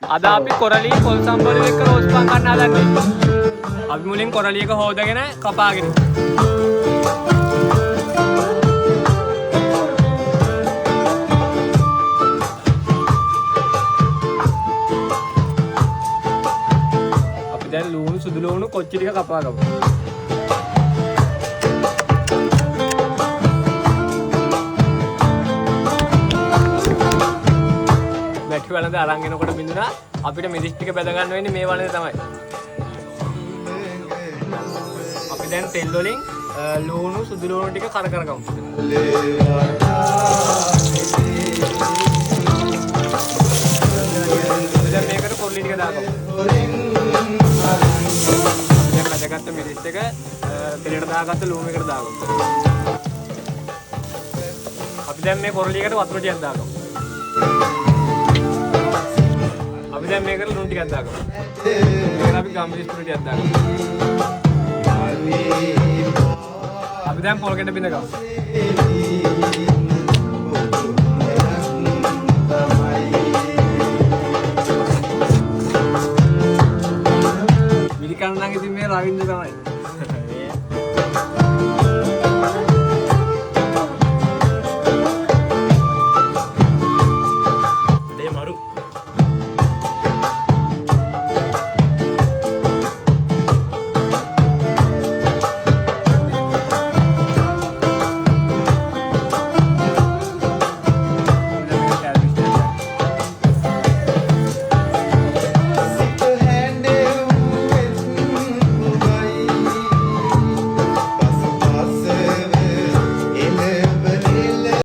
අද අපි කොරළියේ පොල් සම්බෝල එක්ක රෝස් පාන් ගන්න හදන්නේ. අපි මුලින් කොරළියක හොදගෙන කපාගෙන. අපි දැන් ලුණු සුදු ලුණු කොච්චි ටික කපා ගමු. වැටි වලඳ අරන් එනකොට බින්දුනා අපිට මිරිස් ටික බෙද ගන්න වෙන්නේ මේ වලඳ තමයි. අපි දැන් තෙල් වලින් ලුණු සුදු ලුණු ටික කර කර ගමු. දැන් මේකට කොරළි ටික දාගමු. දැන් බෙදගත්ත මිරිස් ටික තෙලට දාගත්ත ලුණු එකට දාගමු. අපි දැන් මේ කොරළියකට වතුර ටිකක් දාගමු. අපි දැන් මේකට ලුණු ටිකක් දාගමු. මේකට අපි ගම්මිරිස් ටිකක් දාගමු. අපි දැන් පොල් ගෙඩ බිඳ ගමු.